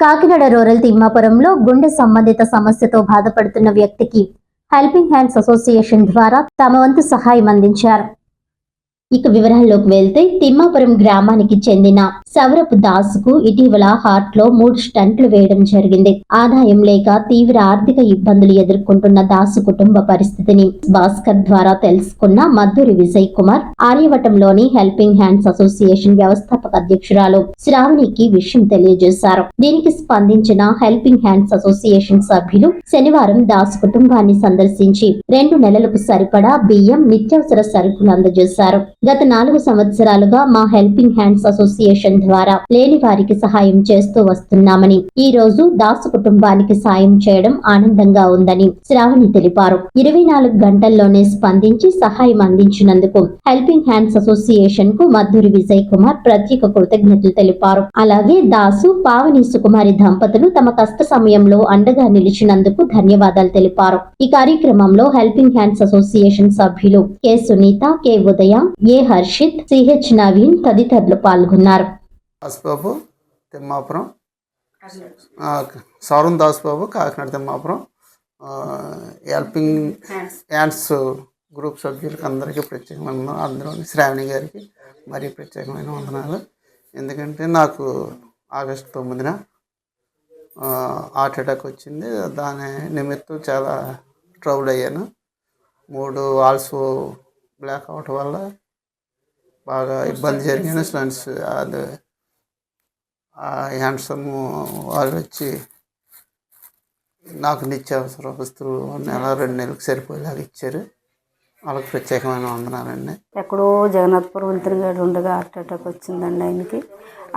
Kakinada rural తిమ్మాపురంలో గుండె సంబంధిత సమస్యతో బాధపడుతున్న వ్యక్తికి హెల్పింగ్ హ్యాండ్స్ అసోసియేషన్ ద్వారా తమ వంతు సహాయం అందించారు. ఇక వివరాల్లోకి వెళ్తే తిమ్మాపురం గ్రామానికి చెందిన సవరపు దాసుకు ఇటీవల హార్ట్ లో 3 స్టంట్లు వేయడం జరిగింది. ఆదాయం లేక తీవ్ర ఆర్థిక ఇబ్బందులు ఎదుర్కొంటున్న దాసు కుటుంబ పరిస్థితిని భాస్కర్ ద్వారా తెలుసుకున్న మద్దూరి విజయ్ కుమార్ ఆర్యవటంలోని హెల్పింగ్ హ్యాండ్స్ అసోసియేషన్ వ్యవస్థాపక అధ్యక్షురాలు శ్రావణికి విషయం తెలియజేశారు. దీనికి స్పందించిన హెల్పింగ్ హ్యాండ్స్ అసోసియేషన్ సభ్యులు శనివారం దాసు కుటుంబాన్ని సందర్శించి 2 నెలలకు సరిపడా బియ్యం, నిత్యావసర సరుకులు అందజేశారు. గత 4 సంవత్సరాలుగా మా హెల్పింగ్ హ్యాండ్స్ అసోసియేషన్ ద్వారా లేని వారికి సహాయం చేస్తూ వస్తున్నామని, ఈ రోజు దాసు కుటుంబానికి సాయం చేయడం ఆనందంగా ఉందని శ్రావణి తెలిపారు. 24 గంటల్లోనే స్పందించి సహాయం అందించినందుకు హెల్పింగ్ హ్యాండ్స్ అసోసియేషన్ కు మద్దూరి విజయ్ కుమార్ ప్రత్యేక కృతజ్ఞతలు తెలిపారు. అలాగే దాసు, పావని సుకుమారి దంపతులు తమ కష్ట సమయంలో అండగా నిలిచినందుకు ధన్యవాదాలు తెలిపారు. ఈ కార్యక్రమంలో హెల్పింగ్ హ్యాండ్స్ అసోసియేషన్ సభ్యులు K Sunitha, K Udaya, A Harshith, CH Naveen తదితరులు పాల్గొన్నారు. Dasbabu Thimmapuram, Souram Dasbabu Kakinada Thimmapuram helping hands group సభ్యులకి అందరికీ ప్రత్యేకమైన అందులోని శ్రావణి గారికి మరీ ప్రత్యేకమైన వందనాలు. ఎందుకంటే నాకు ఆగస్టు 9న హార్ట్ అటాక్ వచ్చింది. దాని నిమిత్తం చాలా ట్రబుల్ అయ్యాను. 3 వాల్స్ బ్లాక్ అవటం వల్ల బాగా ఇబ్బంది జరిగింది. స్టంట్స్ అది హ్యాండ్సమ్ వాళ్ళు వచ్చి నాకు నిత్యావసర వస్తువులు 2 నెలలకు సరిపోయేలాగా ఇచ్చారు. వాళ్ళకి ప్రత్యేకమైన వందనాలండి. ఎక్కడో జగన్నాథపురం వెళ్తున్నగాడు ఉండగా హార్ట్ అటాక్ వచ్చిందండి ఆయనకి.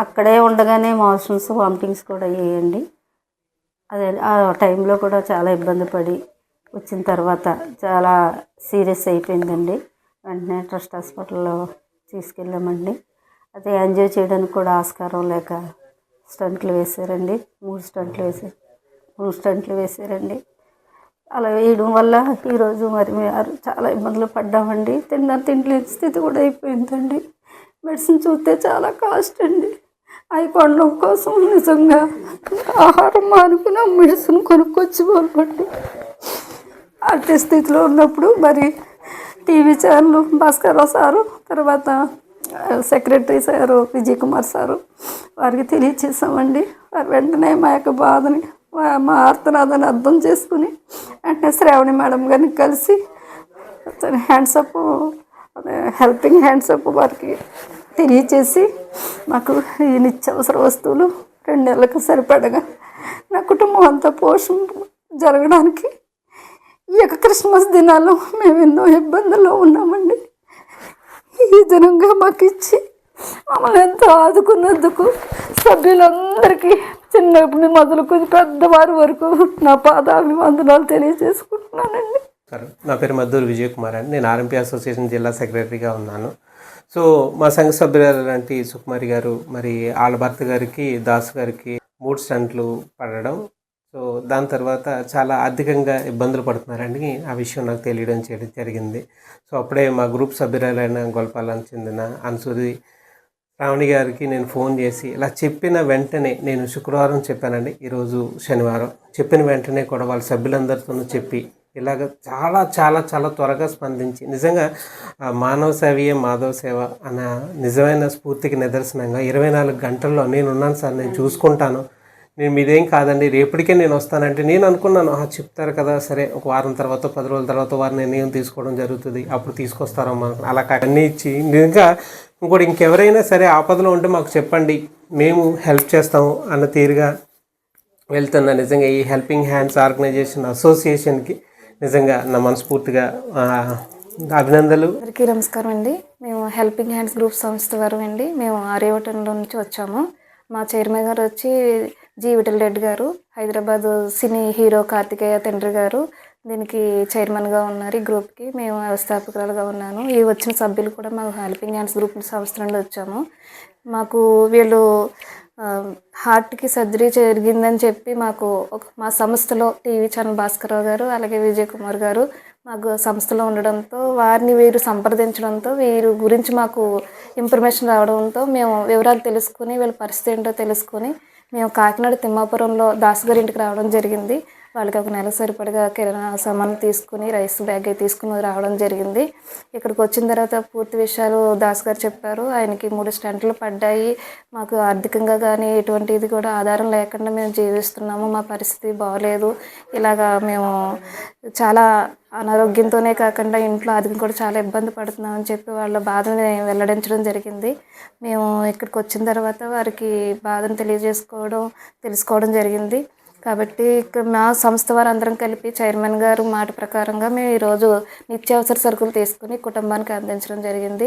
అక్కడే ఉండగానే మోషన్స్, వామిటింగ్స్ కూడా అయ్యాయండి. అదే ఆ టైంలో కూడా చాలా ఇబ్బంది పడి వచ్చిన తర్వాత చాలా సీరియస్ అయిపోయిందండి. వెంటనే ట్రస్ట్ హాస్పిటల్లో తీసుకెళ్ళామండి. అదే ఎంజాయ్ చేయడానికి కూడా ఆస్కారం లేక స్టంట్లు వేశారండి. 3 స్టంట్లు వేశారండి. అలా వేయడం వల్ల ఈరోజు మరి మేము చాలా ఇబ్బందులు పడ్డామండి. తినలేని స్థితి కూడా అయిపోయిందండి. మెడిసిన్ చూస్తే చాలా కాస్ట్ అండి. అవి కొనడం కోసం నిజంగా ఆహారం మానుకుని మెడిసిన్ కొనుక్కొచ్చి పోల్పండి. అట్టి స్థితిలో ఉన్నప్పుడు మరి టీవీ ఛానల్ భాస్కర్రావు సారు, తర్వాత secretary sir Vijay Kumar sir వారికి తెలియచేసామండి. వారు వెంటనే మా యొక్క బాధని, మా ఆర్తనాదాన్ని అర్థం చేసుకుని వెంటనే శ్రావణి మేడం గారిని కలిసి హ్యాండ్సప్ హెల్పింగ్ హ్యాండ్సప్ వారికి తెలియచేసి మాకు ఈ నిత్యావసర వస్తువులు 2 నెలలకు సరిపడగా నా కుటుంబం అంతా పోషణ జరగడానికి ఈ యొక్క క్రిస్మస్ దినాల్లో మేము ఎన్నో ఇబ్బందుల్లో ఉన్నామండి. ఈ దినంగా మాకు ఇచ్చి మమ్మల్ని ఎంతో ఆదుకున్నందుకు సభ్యులందరికీ చిన్నప్పుడు మొదలుకొని పెద్దవారి వరకు నా పాదాభివందనాలు తెలియజేసుకుంటున్నానండి. నా పేరు మద్దూరి విజయ్ కుమార్ అండి. నేను ఆర్ఎంపీ అసోసియేషన్ జిల్లా సెక్రటరీగా ఉన్నాను. సో మా సంఘ సభ్యులు లాంటి సుకుమారి గారు, మరి వాళ్ళ భర్త గారికి, దాసు గారికి 3 స్టంట్లు పడడం, సో దాని తర్వాత చాలా ఆర్థికంగా ఇబ్బందులు పడుతున్నారని ఆ విషయం నాకు చేయడం జరిగింది. సో అప్పుడే మా గ్రూప్ సభ్యురాలైన గొల్పాలకు చెందిన అన్సూరి శ్రావణి గారికి నేను ఫోన్ చేసి ఇలా చెప్పిన వెంటనే, నేను శుక్రవారం చెప్పానండి, ఈరోజు శనివారం, చెప్పిన వెంటనే కూడా వాళ్ళ సభ్యులందరితోనూ చెప్పి ఇలాగ చాలా చాలా చాలా త్వరగా స్పందించి, నిజంగా మానవ సేవయే మాధవ సేవ అన్న నిజమైన స్ఫూర్తికి నిదర్శనంగా 24 గంటల్లో నేనున్నాను సార్, నేను చూసుకుంటాను, నేను మీదేం కాదండి, రేపటికే నేను వస్తానంటే నేను అనుకున్నాను, చెప్తారు కదా, సరే ఒక వారం తర్వాత 10 రోజుల తర్వాత వారు నిర్ణయం తీసుకోవడం జరుగుతుంది, అప్పుడు తీసుకొస్తారమ్మా, అలా అన్నీ ఇచ్చి నిజంగా ఇంకెవరైనా సరే ఆపదలో ఉంటే మాకు చెప్పండి, మేము హెల్ప్ చేస్తాము అన్న తీరుగా వెళ్తున్నా. నిజంగా ఈ హెల్పింగ్ హ్యాండ్స్ ఆర్గనైజేషన్ అసోసియేషన్కి నిజంగా నా మనస్ఫూర్తిగా అభినందనలు. అందరికీ నమస్కారం అండి. మేము హెల్పింగ్ హ్యాండ్స్ గ్రూప్ సంస్థ వారు అండి. మేము ఆర్యవటంలో నుంచి వచ్చాము. మా చైర్మన్ గారు వచ్చి జి విఠల్ రెడ్డి గారు, హైదరాబాద్ సినీ హీరో కార్తికేయ తండ్రి గారు దీనికి చైర్మన్గా ఉన్నారు. ఈ గ్రూప్కి మేము వ్యవస్థాపకురాలుగా ఉన్నాను. ఈ వచ్చిన సభ్యులు కూడా మా హెల్పింగ్ హ్యాండ్స్ గ్రూప్ సంస్థ నుండి వచ్చాము. మాకు వీళ్ళు హార్ట్కి సర్జరీ జరిగిందని చెప్పి మాకు మా సంస్థలో టీవీ ఛానల్ భాస్కర్రావు గారు, అలాగే విజయ్ కుమార్ గారు మాకు సంస్థలో ఉండడంతో, వారిని వీరు సంప్రదించడంతో, వీరి గురించి మాకు ఇన్ఫర్మేషన్ రావడంతో మేము వివరాలు తెలుసుకుని వీళ్ళ పరిస్థితి ఏంటో తెలుసుకుని మేము కాకినాడ తిమ్మాపురంలో దాస్ గారి ఇంటికి రావడం జరిగింది. వాళ్ళకి ఒక నెల సరిపడగా కిరాణా సామాన్లు తీసుకుని రైస్ బ్యాగ్ తీసుకుని రావడం జరిగింది. ఇక్కడికి వచ్చిన తర్వాత పూర్తి విషయాలు దాస్ గారు చెప్పారు. ఆయనకి 3 స్టంట్లు పడ్డాయి. మాకు ఆర్థికంగా కానీ ఎటువంటిది కూడా ఆధారం లేకుండా మేము జీవిస్తున్నాము. మా పరిస్థితి బాగోలేదు. ఇలాగా మేము చాలా అనారోగ్యంతోనే కాకుండా ఇంట్లో ఆర్థికంగా కూడా చాలా ఇబ్బంది పడుతున్నామని చెప్పి వాళ్ళ బాధని వెల్లడించడం జరిగింది. మేము ఇక్కడికి వచ్చిన తర్వాత వారికి బాధను తెలుసుకోవడం జరిగింది. కాబట్టి మా సంస్థ వారు అందరం కలిపి చైర్మన్ గారు మాట ప్రకారంగా మేము ఈరోజు నిత్యావసర సరుకులు తీసుకుని కుటుంబానికి అందించడం జరిగింది.